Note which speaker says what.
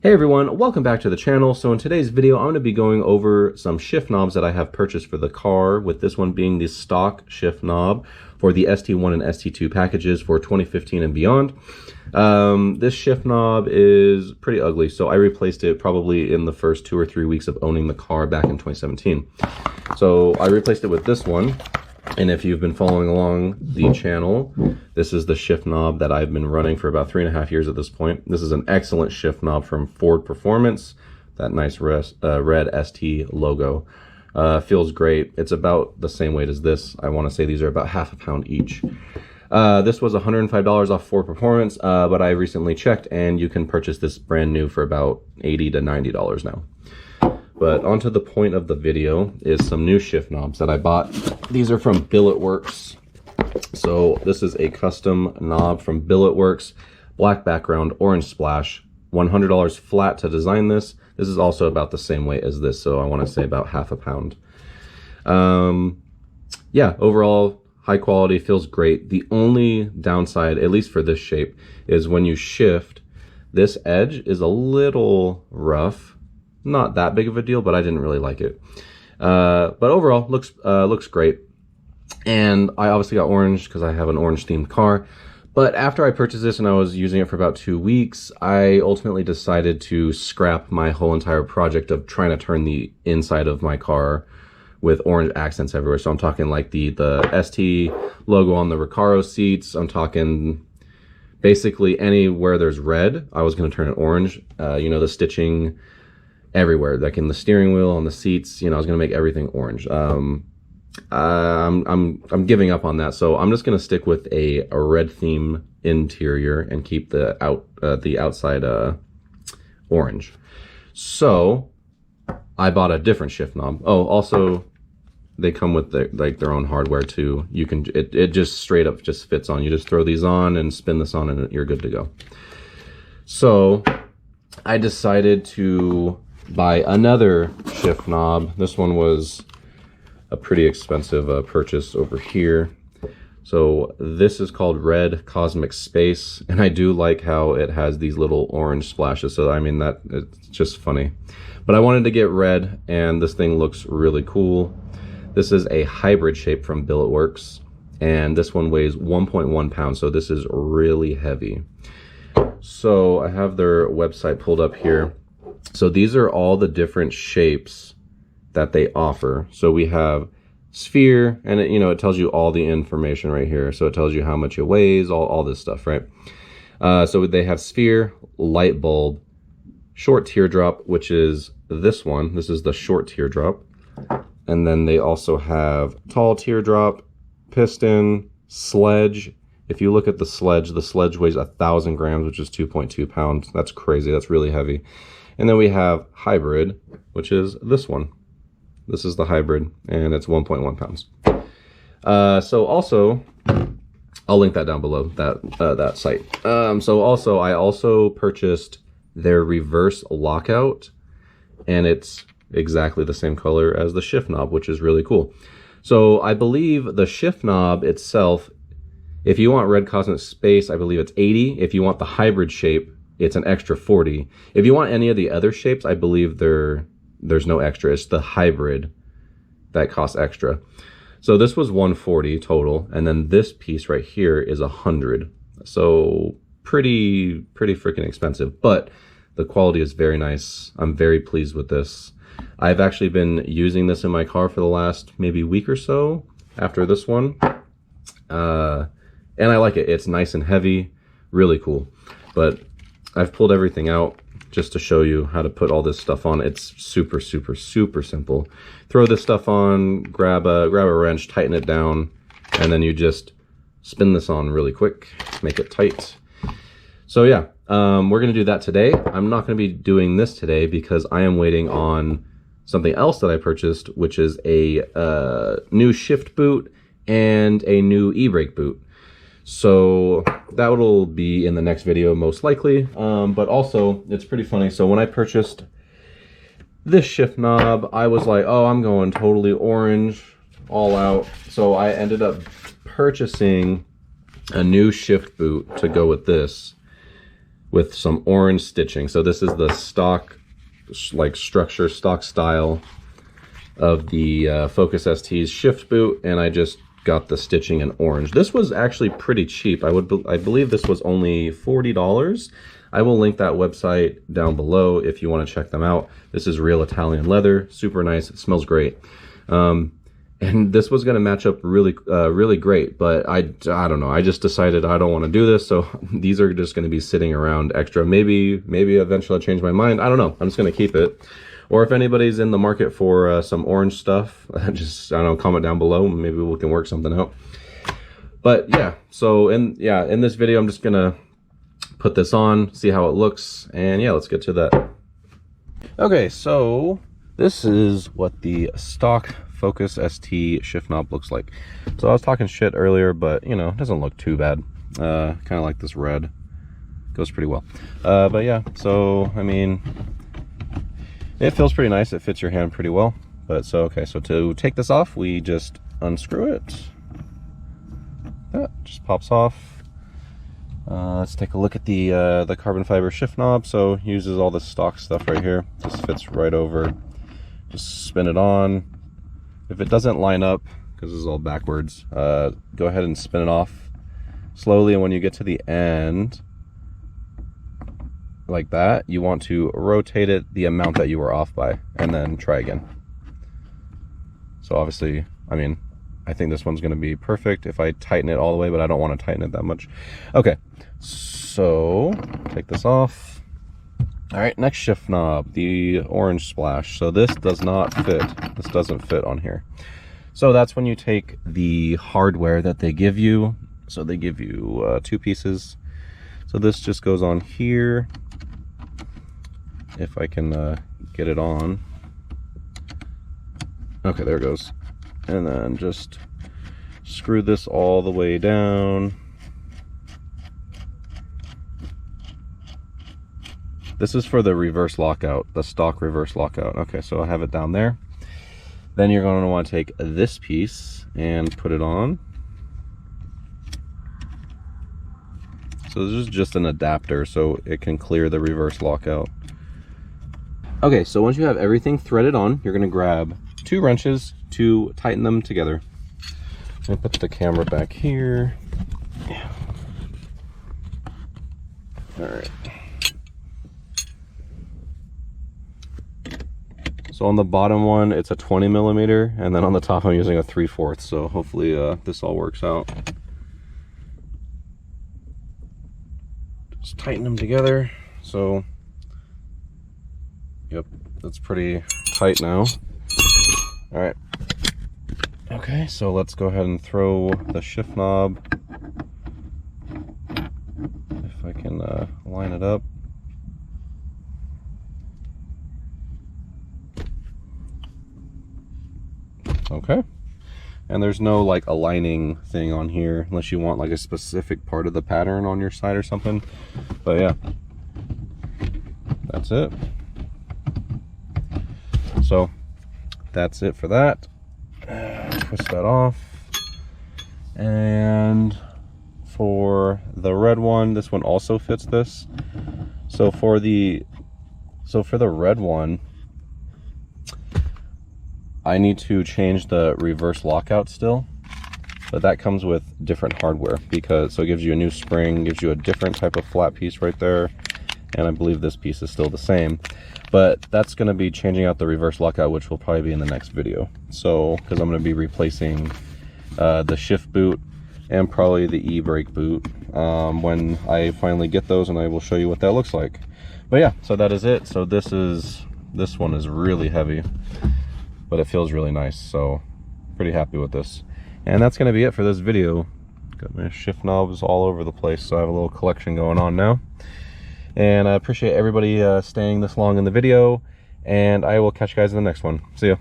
Speaker 1: Hey everyone, welcome back to the channel. So in today's video, I'm going to be going over some shift knobs that I have purchased for the car, with this one being the stock shift knob for the ST1 and ST2 packages for 2015 and beyond. This shift knob is pretty ugly, so I replaced it probably in the first 2 or 3 weeks of owning the car back in 2017. So I replaced it with this one. And if you've been following along the channel, this is the shift knob that I've been running for about 3.5 years at this point. This is an excellent shift knob from Ford Performance, that nice red ST logo. Feels great. It's about the same weight as this. I want to say these are about half a pound each. This was $105 off Ford Performance, but I recently checked and you can purchase this brand new for about $80 to $90 now. But onto the point of the video is some new shift knobs that I bought. These are from BilletWorkz. So this is a custom knob from BilletWorkz, black background, orange splash, $100 flat to design this. This is also about the same weight as this, so I want to say about half a pound. Yeah, overall high quality, feels great. The only downside, at least for this shape, is when you shift, this edge is a little rough. Not that big of a deal, but I didn't really like it. But overall, looks great. And I obviously got orange because I have an orange themed car. But after I purchased this and I was using it for about 2 weeks, I ultimately decided to scrap my whole entire project of trying to turn the inside of my car with orange accents everywhere. So I'm talking like the ST logo on the Recaro seats. I'm talking basically anywhere there's red, I was going to turn it orange. You know, the stitching everywhere, like in the steering wheel, on the seats, you know, I was gonna make everything orange. I'm giving up on that, so I'm just gonna stick with a red theme interior and keep the outside orange. So I bought a different shift knob. Oh, also they come with their own hardware too. You can it just straight up just fits on. You just throw these on and spin this on and you're good to go. So I decided to buy another shift knob. This one was a pretty expensive purchase over here. So this is called Red Cosmic Space, and I do like how it has these little orange splashes. So I mean, that it's just funny. But I wanted to get red, and this thing looks really cool. This is a hybrid shape from BilletWorkz, and this one weighs 1.1 pounds, so this is really heavy. So I have their website pulled up here. So these are all the different shapes that they offer. So we have sphere, and it tells you all the information right here. So it tells you how much it weighs, all this stuff, right? So they have sphere, light bulb, short teardrop, which is this one. This is the short teardrop. And then they also have tall teardrop, piston, sledge. If you look at the sledge weighs 1,000 grams, which is 2.2 pounds. That's crazy. That's really heavy. And then we have hybrid, which is this one. This is the hybrid, and it's 1.1 pounds. So also, I'll link that down below, that site. So also, I also purchased their reverse lockout, and it's exactly the same color as the shift knob, which is really cool. So I believe the shift knob itself, if you want Red Cosmic Space, I believe it's 80. If you want the hybrid shape, it's an extra 40. If you want any of the other shapes, I believe there's no extra. It's the hybrid that costs extra. So this was 140 total, and then this piece right here is 100. So pretty freaking expensive, but the quality is very nice. I'm very pleased with this. I've actually been using this in my car for the last maybe week or so after this one. And I like it. It's nice and heavy, really cool. But I've pulled everything out just to show you how to put all this stuff on. It's super simple. Throw this stuff on, grab a wrench, tighten it down, and then you just spin this on really quick, make it tight. So yeah, we're gonna do that today. I'm not gonna be doing this today because I am waiting on something else that I purchased, which is a new shift boot and a new e-brake boot. So that will be in the next video most likely, but also it's pretty funny. So when I purchased this shift knob, I was like, oh, I'm going totally orange, all out. So I ended up purchasing a new shift boot to go with this. with some orange stitching. So this is the stock, like structure, stock style of the Focus ST's shift boot, and I just got the stitching in orange. This was actually pretty cheap. I believe this was only $40. I will link that website down below if you want to check them out. This is real Italian leather, super nice. It smells great. And this was going to match up really great, but I don't know. I just decided I don't want to do this, so these are just going to be sitting around extra. Maybe eventually I'll change my mind. I don't know. I'm just going to keep it. Or if anybody's in the market for some orange stuff, just, I don't know, comment down below. Maybe we can work something out. But yeah, so in this video, I'm just going to put this on, see how it looks, and yeah, let's get to that. Okay, so this is what the stock Focus ST shift knob looks like. So I was talking shit earlier, but you know, it doesn't look too bad. Kind of like this red. Goes pretty well. But yeah, so I mean, it feels pretty nice. It fits your hand pretty well. But so, okay, so to take this off, we just unscrew it. That just pops off. Let's take a look at the carbon fiber shift knob. So uses all the stock stuff right here. Just fits right over. Just spin it on. If it doesn't line up, because this is all backwards, go ahead and spin it off slowly, and when you get to the end, like that, you want to rotate it the amount that you were off by, and then try again. So obviously, I mean, I think this one's going to be perfect if I tighten it all the way, but I don't want to tighten it that much. Okay, so take this off. All right, next shift knob, the orange splash. So this does not fit. This doesn't fit on here. So that's when you take the hardware that they give you. So they give you 2 pieces. So this just goes on here. If I can get it on. Okay, there it goes. And then just screw this all the way down. This is for the reverse lockout, the stock reverse lockout. Okay, so I have it down there. Then you're going to want to take this piece and put it on. So this is just an adapter so it can clear the reverse lockout. Okay, so once you have everything threaded on, you're going to grab 2 wrenches to tighten them together. I'm going to put the camera back here. Yeah. All right. So on the bottom one, it's a 20 millimeter, and then on the top I'm using a 3/4, so hopefully this all works out. Just tighten them together. So, yep, that's pretty tight now. All right. Okay, so let's go ahead and throw the shift knob. If I can line it up. Okay, and there's no like aligning thing on here unless you want like a specific part of the pattern on your side or something. But yeah, that's it. So that's it for that. Twist that off. And for the red one, this one also fits this. So for the red one, I need to change the reverse lockout still, but that comes with different hardware, because so it gives you a new spring, gives you a different type of flat piece right there, and I believe this piece is still the same, but that's going to be changing out the reverse lockout, which will probably be in the next video. So because I'm going to be replacing the shift boot and probably the e-brake boot when I finally get those, and I will show you what that looks like. But yeah, so that is it. So this one is really heavy, but it feels really nice, so pretty happy with this. And that's going to be it for this video. Got my shift knobs all over the place, so I have a little collection going on now. And I appreciate everybody staying this long in the video, and I will catch you guys in the next one. See ya.